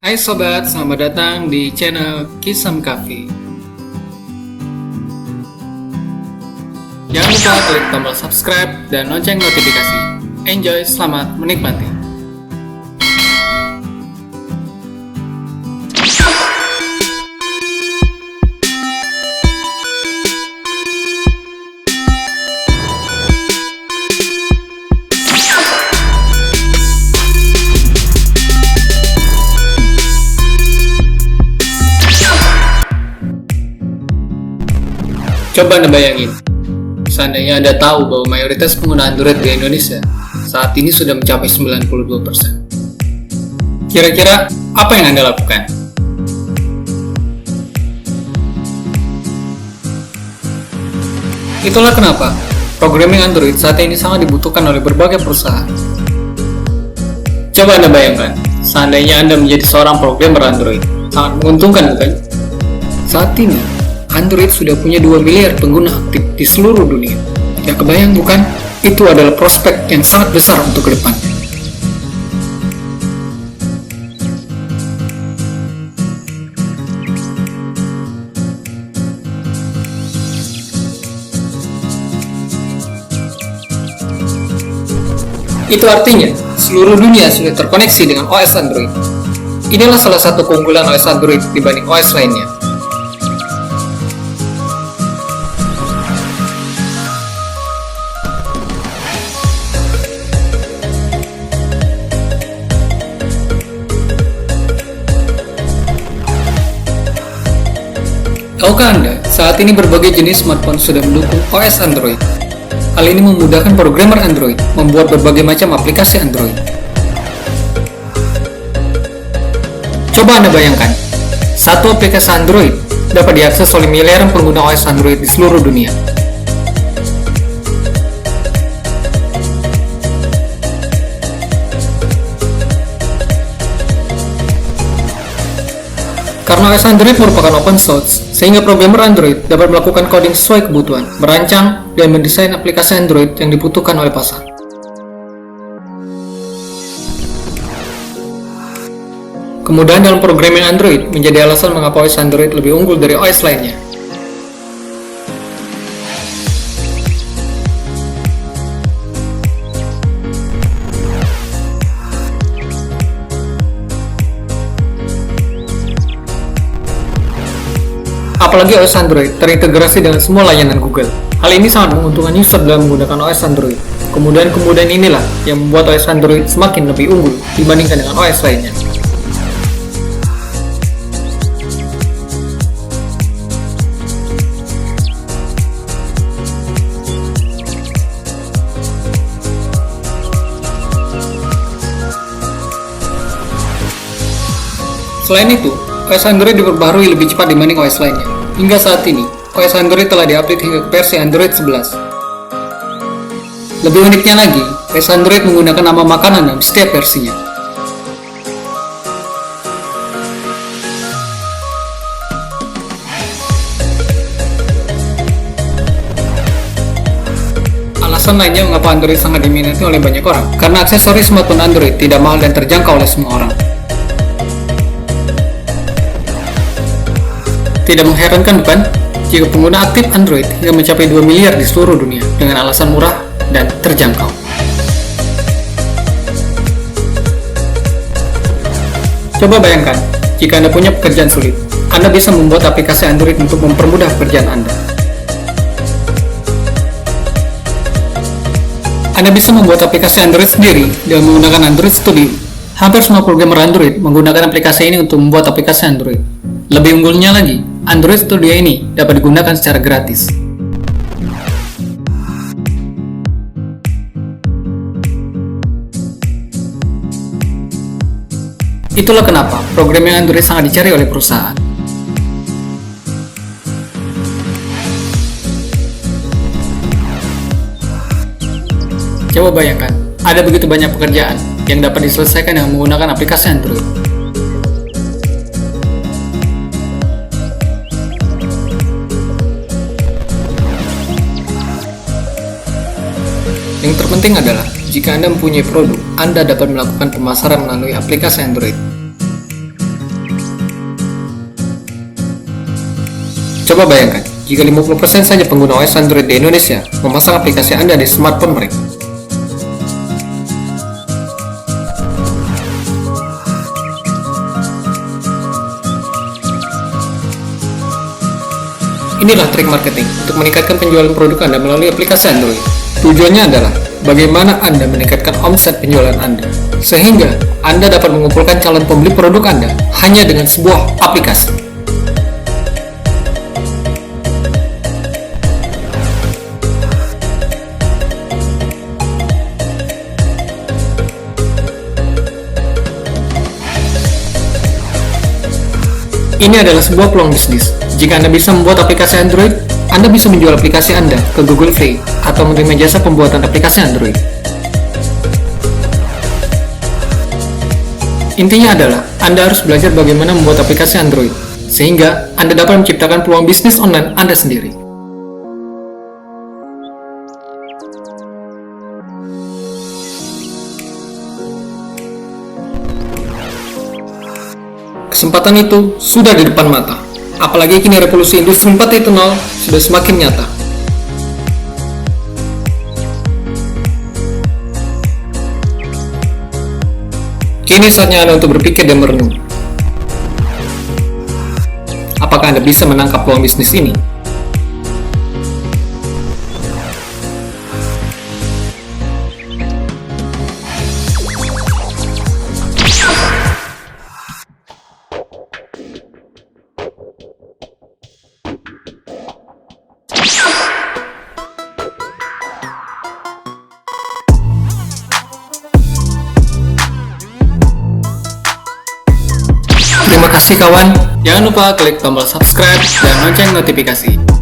Hai sobat, selamat datang di channel Kisam Cafe. Jangan lupa klik tombol subscribe dan lonceng notifikasi. Enjoy, selamat menikmati. Coba Anda bayangin, seandainya Anda tahu bahwa mayoritas pengguna Android di Indonesia saat ini sudah mencapai 92%. Kira-kira apa yang Anda lakukan? Itulah kenapa programming Android saat ini sangat dibutuhkan oleh berbagai perusahaan. Coba Anda bayangkan, seandainya Anda menjadi seorang programmer Android, sangat menguntungkan bukan? Saat ini, Android sudah punya 2 miliar pengguna aktif di seluruh dunia. Ya kebayang bukan? Itu adalah prospek yang sangat besar untuk ke depan. Itu artinya, seluruh dunia sudah terkoneksi dengan OS Android. Inilah salah satu keunggulan OS Android dibanding OS lainnya. Tahukah Anda, saat ini berbagai jenis smartphone sudah mendukung OS Android. Hal ini memudahkan programmer Android membuat berbagai macam aplikasi Android. Coba Anda bayangkan, satu aplikasi Android dapat diakses oleh miliaran pengguna OS Android di seluruh dunia. Karena OS Android merupakan open source, sehingga programmer Android dapat melakukan coding sesuai kebutuhan, merancang, dan mendesain aplikasi Android yang dibutuhkan oleh pasar. Kemudahan dalam programming Android menjadi alasan mengapa OS Android lebih unggul dari OS lainnya. Apalagi OS Android terintegrasi dengan semua layanan Google. Hal ini sangat menguntungkan user dalam menggunakan OS Android. Kemudahan inilah yang membuat OS Android semakin lebih unggul dibandingkan dengan OS lainnya. Selain itu, OS Android diperbaharui lebih cepat dibanding OS lainnya. Hingga saat ini, OS Android telah diupdate hingga versi Android 11. Lebih uniknya lagi, OS Android menggunakan nama makanan dalam setiap versinya. Alasan lainnya mengapa Android sangat diminati oleh banyak orang, karena aksesoris smartphone Android tidak mahal dan terjangkau oleh semua orang. Tidak mengherankan bukan, jika pengguna aktif Android hingga mencapai 2 miliar di seluruh dunia dengan alasan murah dan terjangkau. Coba bayangkan, jika Anda punya pekerjaan sulit, Anda bisa membuat aplikasi Android untuk mempermudah pekerjaan Anda. Anda bisa membuat aplikasi Android sendiri dengan menggunakan Android Studio. Hampir semua programmer Android menggunakan aplikasi ini untuk membuat aplikasi Android. Lebih unggulnya lagi, Android Studio ini dapat digunakan secara gratis. Itulah kenapa programming Android sangat dicari oleh perusahaan. Coba bayangkan, ada begitu banyak pekerjaan yang dapat diselesaikan dengan menggunakan aplikasi Android. Yang terpenting adalah, jika Anda mempunyai produk, Anda dapat melakukan pemasaran melalui aplikasi Android. Coba bayangkan, jika 50% saja pengguna OS Android di Indonesia memasang aplikasi Anda di smartphone mereka. Inilah trik marketing untuk meningkatkan penjualan produk Anda melalui aplikasi Android. Tujuannya adalah bagaimana Anda meningkatkan omset penjualan Anda, sehingga Anda dapat mengumpulkan calon pembeli produk Anda hanya dengan sebuah aplikasi. Ini adalah sebuah peluang bisnis. Jika Anda bisa membuat aplikasi Android, Anda bisa menjual aplikasi Anda ke Google Play atau menerima jasa pembuatan aplikasi Android. Intinya adalah, Anda harus belajar bagaimana membuat aplikasi Android, sehingga Anda dapat menciptakan peluang bisnis online Anda sendiri. Kesempatan itu sudah di depan mata. Apalagi kini revolusi industri 4.0 sudah semakin nyata. Kini saatnya Anda untuk berpikir dan merenung. Apakah Anda bisa menangkap peluang bisnis ini? Terima kasih kawan, jangan lupa klik tombol subscribe dan lonceng notifikasi.